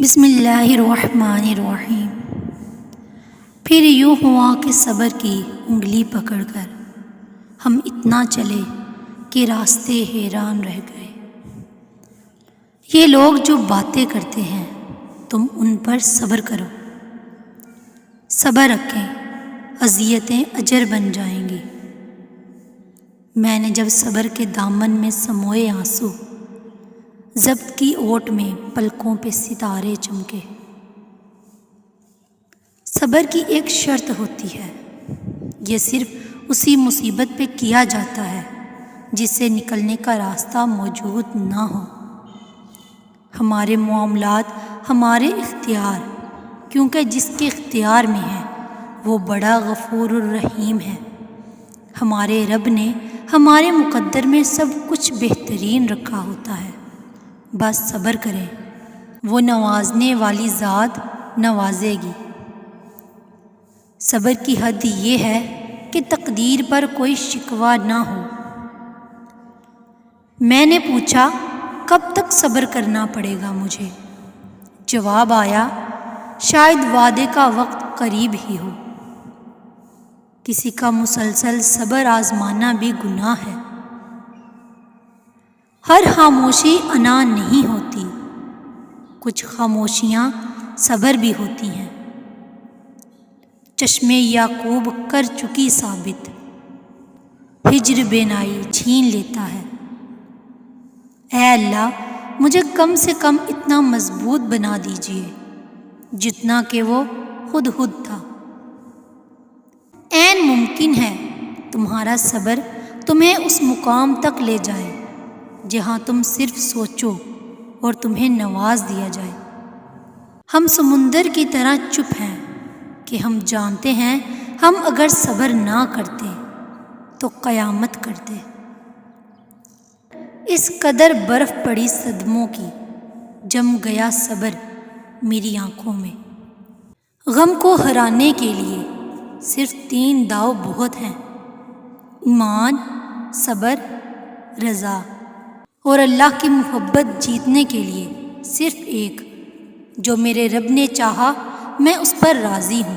بسم اللہ الرحمن الرحیم۔ پھر یوں ہوا کہ صبر کی انگلی پکڑ کر ہم اتنا چلے کہ راستے حیران رہ گئے۔ یہ لوگ جو باتیں کرتے ہیں تم ان پر صبر کرو، صبر رکھیں، اذیتیں اجر بن جائیں گی۔ میں نے جب صبر کے دامن میں سموئے آنسو، ضبط کی اوٹ میں پلکوں پہ ستارے چمکے۔ صبر کی ایک شرط ہوتی ہے، یہ صرف اسی مصیبت پہ کیا جاتا ہے جس سے نکلنے کا راستہ موجود نہ ہو۔ ہمارے معاملات ہمارے اختیار، کیونکہ جس کے اختیار میں ہے وہ بڑا غفور الرحیم ہے۔ ہمارے رب نے ہمارے مقدر میں سب کچھ بہترین رکھا ہوتا ہے، بس صبر کریں، وہ نوازنے والی ذات نوازے گی۔ صبر کی حد یہ ہے کہ تقدیر پر کوئی شکوہ نہ ہو۔ میں نے پوچھا کب تک صبر کرنا پڑے گا مجھے؟ جواب آیا شاید وعدے کا وقت قریب ہی ہو۔ کسی کا مسلسل صبر آزمانا بھی گناہ ہے۔ ہر خاموشی انا نہیں ہوتی، کچھ خاموشیاں صبر بھی ہوتی ہیں۔ چشمے یعقوب کر چکی ثابت، ہجر بینائی چھین لیتا ہے۔ اے اللہ، مجھے کم سے کم اتنا مضبوط بنا دیجئے جتنا کہ وہ خود تھا۔ عین ممکن ہے تمہارا صبر تمہیں اس مقام تک لے جائے جہاں تم صرف سوچو اور تمہیں نواز دیا جائے۔ ہم سمندر کی طرح چپ ہیں کہ ہم جانتے ہیں ہم اگر صبر نہ کرتے تو قیامت کرتے۔ اس قدر برف پڑی صدموں کی جم گیا صبر میری آنکھوں میں۔ غم کو ہرانے کے لیے صرف 3 داؤ بہت ہیں، ایمان، صبر، رضا۔ اور اللہ کی محبت جیتنے کے لیے صرف ایک، جو میرے رب نے چاہا میں اس پر راضی ہوں۔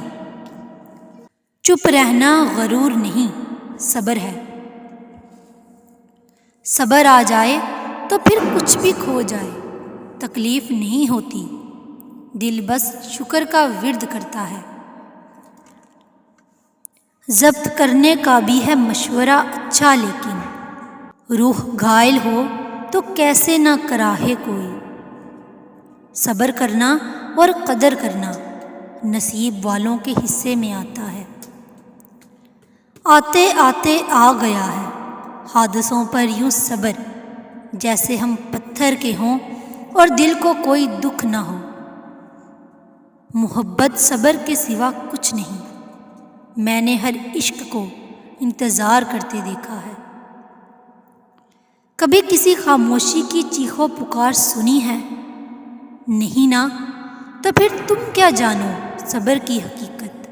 چپ رہنا غرور نہیں، صبر ہے۔ صبر آ جائے تو پھر کچھ بھی کھو جائے تکلیف نہیں ہوتی، دل بس شکر کا ورد کرتا ہے۔ ضبط کرنے کا بھی ہے مشورہ اچھا، لیکن روح گھائل ہو تو کیسے نہ کراہے کوئی۔ صبر کرنا اور قدر کرنا نصیب والوں کے حصے میں آتا ہے۔ آتے آتے آ گیا ہے حادثوں پر یوں صبر، جیسے ہم پتھر کے ہوں اور دل کو کوئی دکھ نہ ہو۔ محبت صبر کے سوا کچھ نہیں، میں نے ہر عشق کو انتظار کرتے دیکھا ہے۔ کبھی کسی خاموشی کی چیخو پکار سنی ہے؟ نہیں نا، تو پھر تم کیا جانو صبر کی حقیقت۔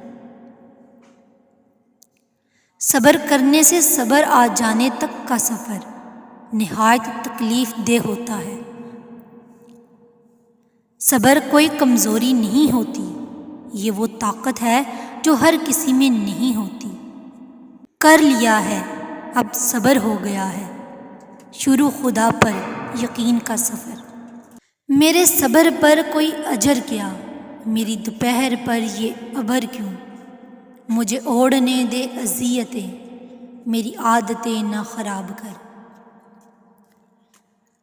صبر کرنے سے صبر آ جانے تک کا سفر نہایت تکلیف دہ ہوتا ہے۔ صبر کوئی کمزوری نہیں ہوتی، یہ وہ طاقت ہے جو ہر کسی میں نہیں ہوتی۔ کر لیا ہے، اب صبر ہو گیا ہے، شروع خدا پر یقین کا سفر۔ میرے صبر پر کوئی اجر کیا، میری دوپہر پر یہ ابر کیوں؟ مجھے اوڑھنے دے اذیتیں، میری عادتیں نہ خراب کر۔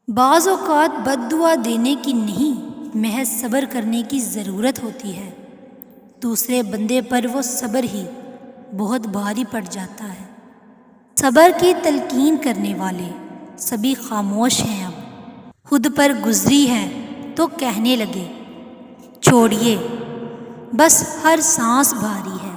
بعض اوقات بد دعا دینے کی نہیں، محض صبر کرنے کی ضرورت ہوتی ہے۔ دوسرے بندے پر وہ صبر ہی بہت بھاری پڑ جاتا ہے۔ صبر کی تلقین کرنے والے سبھی خاموش ہیں۔ اب خود پر گزری ہے تو کہنے لگے چھوڑیے، بس ہر سانس بھاری ہے۔